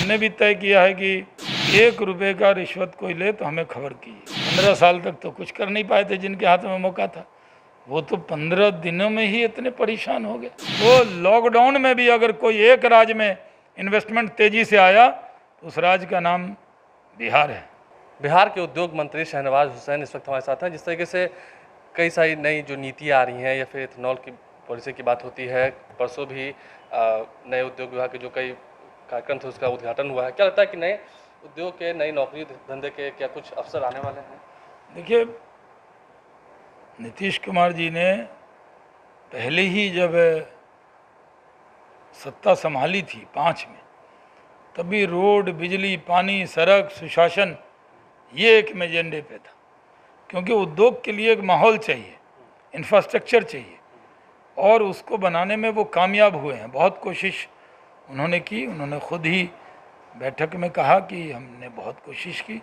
हमने भी तय किया है कि 1 रुपये का रिश्वत कोई ले तो हमें खबर कीजिए। 15 साल तक तो कुछ कर नहीं पाए थे जिनके हाथ में मौका था, वो तो 15 दिनों में ही इतने परेशान हो गए। तो लॉकडाउन में भी अगर कोई एक राज्य में इन्वेस्टमेंट तेजी से आया तो उस राज्य का नाम बिहार है। बिहार के उद्योग मंत्री शहनवाज हुसैन इस वक्त हमारे साथ हैं। जिस तरीके से कई सारी नई जो नीतियाँ आ रही हैं या फिर इथेनॉल की पॉलिसी की बात होती है, परसों भी नए उद्योग विभाग के जो कई कार्यक्रम थे उसका उद्घाटन हुआ है। क्या लगता है कि नए उद्योग के, नई नौकरी धंधे के क्या कुछ अवसर आने वाले हैं? देखिए, नीतीश कुमार जी ने पहले ही जब सत्ता संभाली थी 5 में, तभी रोड, बिजली, पानी, सड़क, सुशासन ये एक एजेंडे पे था, क्योंकि उद्योग के लिए एक माहौल चाहिए, इंफ्रास्ट्रक्चर चाहिए, और उसको बनाने में वो कामयाब हुए हैं। बहुत कोशिश उन्होंने की, उन्होंने खुद ही बैठक में कहा कि हमने बहुत कोशिश की,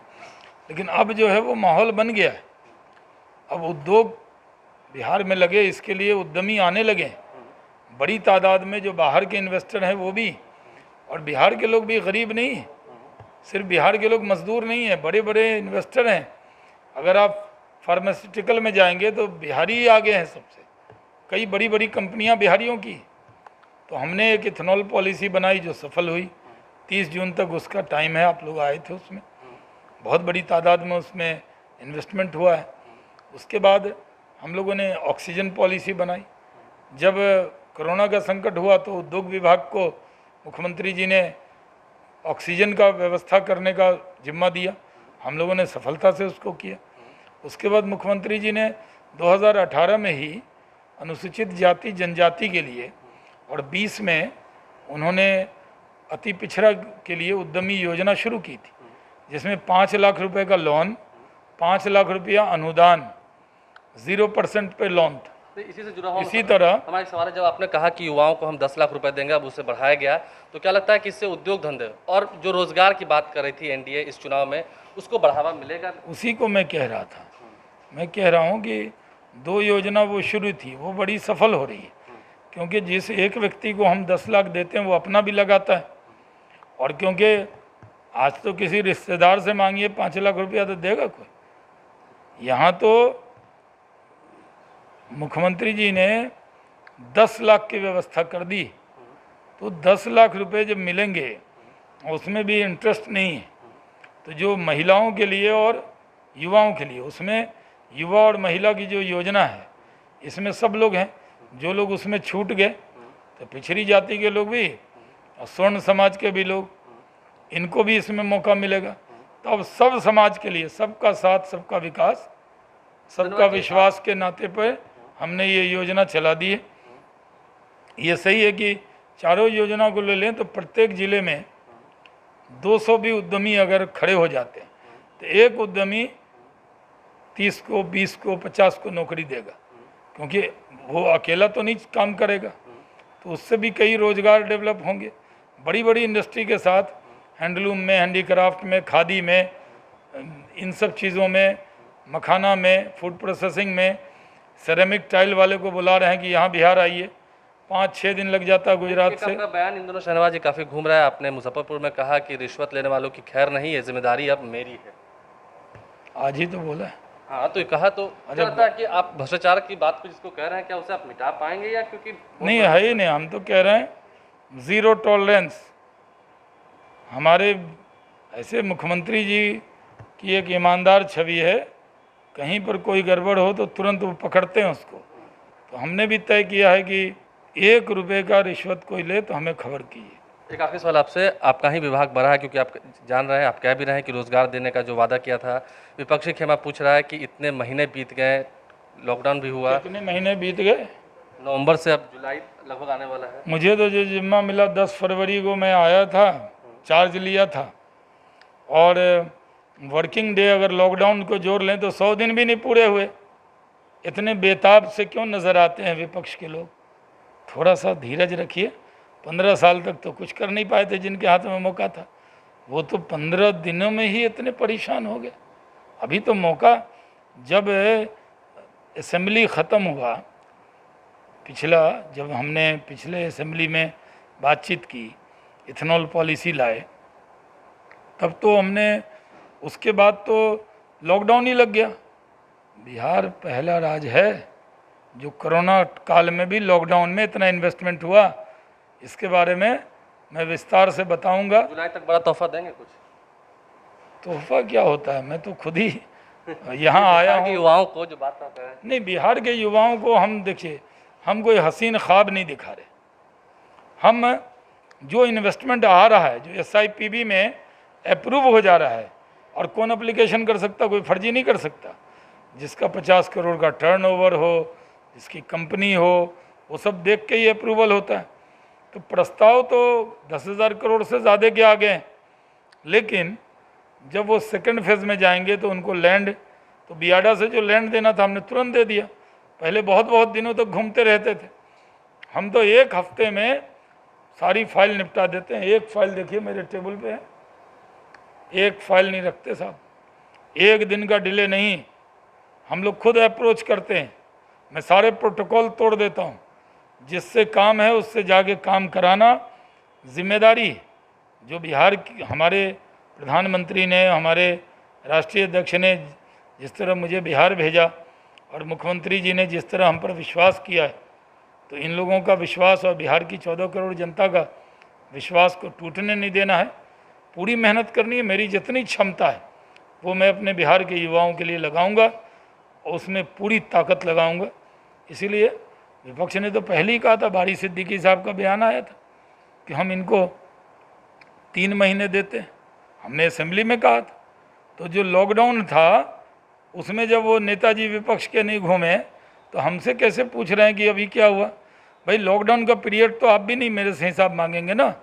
लेकिन अब जो है वो माहौल बन गया है। अब उद्योग बिहार में लगे, इसके लिए उद्यमी आने लगे हैं बड़ी तादाद में। जो बाहर के इन्वेस्टर हैं वो भी, और बिहार के लोग भी गरीब नहीं हैं, सिर्फ बिहार के लोग मजदूर नहीं हैं, बड़े बड़े इन्वेस्टर हैं। अगर आप फार्मास्यूटिकल में जाएंगे तो बिहारी ही आगे हैं सबसे, कई बड़ी बड़ी कंपनियां बिहारियों की। तो हमने एक इथेनॉल पॉलिसी बनाई जो सफल हुई। 30 जून तक उसका टाइम है, आप लोग आए थे उसमें, बहुत बड़ी तादाद में उसमें इन्वेस्टमेंट हुआ है। उसके बाद हम लोगों ने ऑक्सीजन पॉलिसी बनाई। जब कोरोना का संकट हुआ तो उद्योग विभाग को मुख्यमंत्री जी ने ऑक्सीजन का व्यवस्था करने का जिम्मा दिया, हम लोगों ने सफलता से उसको किया। उसके बाद मुख्यमंत्री जी ने 2018 में ही अनुसूचित जाति जनजाति के लिए और 20 में उन्होंने अति पिछड़ा के लिए उद्यमी योजना शुरू की थी, जिसमें 5 लाख रुपए का लोन, 5 लाख रुपया अनुदान, 0% पे लोन था। इसी से जुड़ा हुआ इसी तरह हमारा सवाल है, जब आपने कहा कि युवाओं को हम 10 लाख रुपए देंगे, अब उसे बढ़ाया गया, तो क्या लगता है कि इससे उद्योग धंधे और जो रोजगार की बात कर रही थी एनडीए इस चुनाव में, उसको बढ़ावा मिलेगा? उसी को मैं कह रहा था। मैं कह रहा हूँ कि 2 योजना वो शुरू थी, वो बड़ी सफल हो रही है, क्योंकि जिस एक व्यक्ति को हम 10 लाख देते हैं वो अपना भी लगाता है। और क्योंकि आज तो किसी रिश्तेदार से मांगिए 5 लाख रुपया तो देगा कोई, यहाँ तो मुख्यमंत्री जी ने 10 लाख की व्यवस्था कर दी। तो 10 लाख रुपए जब मिलेंगे, उसमें भी इंटरेस्ट नहीं है, तो जो महिलाओं के लिए और युवाओं के लिए, उसमें युवा और महिला की जो योजना है, इसमें सब लोग हैं। जो लोग उसमें छूट गए तो पिछड़ी जाति के लोग भी और स्वर्ण समाज के भी लोग, इनको भी इसमें मौका मिलेगा। तो अब सब समाज के लिए, सबका साथ, सबका विकास, सबका विश्वास के नाते पर हमने ये योजना चला दी है। ये सही है कि चारों योजना को ले लें तो प्रत्येक ज़िले में 200 भी उद्यमी अगर खड़े हो जाते हैं तो एक उद्यमी 30 को, 20 को, 50 को नौकरी देगा, क्योंकि वो अकेला तो नहीं काम करेगा, तो उससे भी कई रोजगार डेवलप होंगे। बड़ी बड़ी इंडस्ट्री के साथ हैंडलूम में, हैंडीक्राफ्ट में, खादी में, इन सब चीज़ों में, मखाना में, फूड प्रोसेसिंग में, सेरेमिक टाइल वाले को बुला रहे हैं कि यहाँ बिहार आइए, 5-6 दिन लग जाता है गुजरात से। आपका बयान इन दोनों शहनवाज जी काफ़ी घूम रहा है। आपने मुजफ्फरपुर में कहा कि रिश्वत लेने वालों की खैर नहीं है, जिम्मेदारी अब मेरी है। आज ही तो बोला है। हाँ, तो ये कहा तो क्या लगता है कि आप भ्रष्टाचार की बात को जिसको कह रहे हैं, क्या उसे आप मिटा पाएंगे? या क्योंकि नहीं है ही नहीं, हम तो कह रहे हैं 0 टॉलरेंस। हमारे ऐसे मुख्यमंत्री जी की एक ईमानदार छवि है, कहीं पर कोई गड़बड़ हो तो तुरंत वो पकड़ते हैं उसको। तो हमने भी तय किया है कि 1 रुपये का रिश्वत कोई ले तो हमें खबर कीजिए। एक आखिरी सवाल आपसे, आपका ही विभाग बढ़ा है, क्योंकि आप जान रहे हैं, आप कह भी रहे हैं कि रोजगार देने का जो वादा किया था, विपक्षी खेमा पूछ रहा है कि इतने महीने बीत गए, लॉकडाउन भी हुआ, कितने महीने बीत गए? नवंबर से अब जुलाई लगभग आने वाला है। मुझे तो जो जिम्मा मिला 10 फरवरी को मैं आया था, चार्ज लिया था, और वर्किंग डे अगर लॉकडाउन को जोड़ लें तो 100 दिन भी नहीं पूरे हुए। इतने बेताब से क्यों नज़र आते हैं विपक्ष के लोग? थोड़ा सा धीरज रखिए। 15 साल तक तो कुछ कर नहीं पाए थे जिनके हाथ में मौका था, वो तो 15 दिनों में ही इतने परेशान हो गए। अभी तो मौका, जब असेंबली ख़त्म हुआ पिछला, जब हमने पिछले असेंबली में बातचीत की, इथेनॉल पॉलिसी लाए, तब तो हमने, उसके बाद तो लॉकडाउन ही लग गया। बिहार पहला राज्य है जो कोरोना काल में भी लॉकडाउन में इतना इन्वेस्टमेंट हुआ। इसके बारे में मैं विस्तार से बताऊंगा। जुलाई तक बड़ा तोहफा देंगे कुछ? तोहफा क्या होता है, मैं तो खुद ही यहाँ आया हूँ। युवाओं को जो बात आप कह रहे हैं, नहीं, बिहार के युवाओं को हम देखिए, हम कोई हसीन ख्वाब नहीं दिखा रहे। हम जो इन्वेस्टमेंट आ रहा है, जो SIPB में अप्रूव हो जा रहा है, और कौन एप्लीकेशन कर सकता, कोई फर्जी नहीं कर सकता। जिसका 50 करोड़ का टर्नओवर हो, जिसकी कंपनी हो, वो सब देख के ही अप्रूवल होता है। तो प्रस्ताव तो 10,000 करोड़ से ज़्यादा के आगे हैं, लेकिन जब वो सेकंड फेज़ में जाएंगे तो उनको लैंड, तो बियाडा से जो लैंड देना था हमने तुरंत दे दिया। पहले बहुत बहुत दिनों तक घूमते रहते थे। हम तो एक हफ्ते में सारी फाइल निपटा देते हैं। एक फाइल देखिए मेरे टेबल पे है, एक फाइल नहीं रखते साहब। एक दिन का डिले नहीं, हम लोग खुद अप्रोच करते हैं। मैं सारे प्रोटोकॉल तोड़ देता हूँ। जिससे काम है उससे जाके काम कराना जिम्मेदारी। जो बिहार की हमारे प्रधानमंत्री ने, हमारे राष्ट्रीय अध्यक्ष ने जिस तरह मुझे बिहार भेजा, और मुख्यमंत्री जी ने जिस तरह हम पर विश्वास किया है, तो इन लोगों का विश्वास और बिहार की 14 करोड़ जनता का विश्वास को टूटने नहीं देना है। पूरी मेहनत करनी है। मेरी जितनी क्षमता है वो मैं अपने बिहार के युवाओं के लिए लगाऊंगा, और उसमें पूरी ताकत लगाऊंगा। इसीलिए विपक्ष ने तो पहले ही कहा था, बारी सिद्दीकी साहब का बयान आया था कि हम इनको 3 महीने देते। हमने असेंबली में कहा था। तो जो लॉकडाउन था उसमें जब वो नेताजी विपक्ष के नहीं घूमे, तो हमसे कैसे पूछ रहे हैं कि अभी क्या हुआ? भाई लॉकडाउन का पीरियड तो आप भी नहीं मेरे से हिसाब मांगेंगे ना,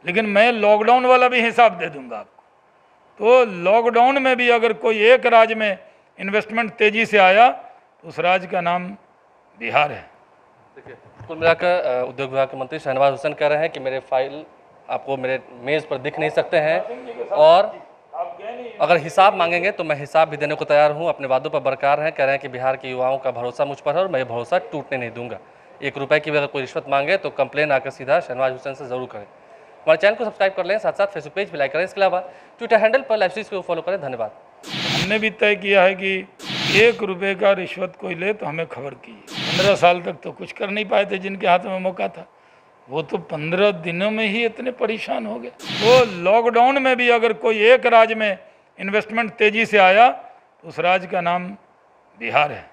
लेकिन मैं लॉकडाउन वाला भी हिसाब दे दूंगा आपको। तो लॉकडाउन में भी अगर कोई एक राज्य में इन्वेस्टमेंट तेज़ी से आया तो उस राज्य का नाम बिहार है। देखिए, कुल मिलाकर उद्योग विभाग के मंत्री शहनवाज हुसैन कह रहे हैं कि मेरे फाइल आपको मेरे मेज़ पर दिख नहीं सकते हैं, और अगर हिसाब मांगेंगे तो मैं हिसाब भी देने को तैयार हूं। अपने वादों पर बरकरार हैं। कह रहे हैं कि बिहार के युवाओं का भरोसा मुझ पर है और मैं ये भरोसा टूटने नहीं दूंगा। 1 रुपये की भी अगर कोई रिश्वत मांगे तो कंप्लेन आकर सीधा शहनवाज हुसैन से ज़रूर करें। हमारे चैनल को सब्सक्राइब कर लें, साथ साथ फेसबुक पेज भी लाइक करें। इसके अलावा ट्विटर हैंडल पर लाइव स्ट्रीम्स को फॉलो करें। धन्यवाद। हमने भी तय किया है कि 1 रुपये का रिश्वत कोई ले तो हमें खबर कीजिए। 15 साल तक तो कुछ कर नहीं पाए थे जिनके हाथ में मौका था, वो तो 15 दिनों में ही इतने परेशान हो गए। तो लॉकडाउन में भी अगर कोई एक राज्य में इन्वेस्टमेंट तेज़ी से आया तो उस राज्य का नाम बिहार है।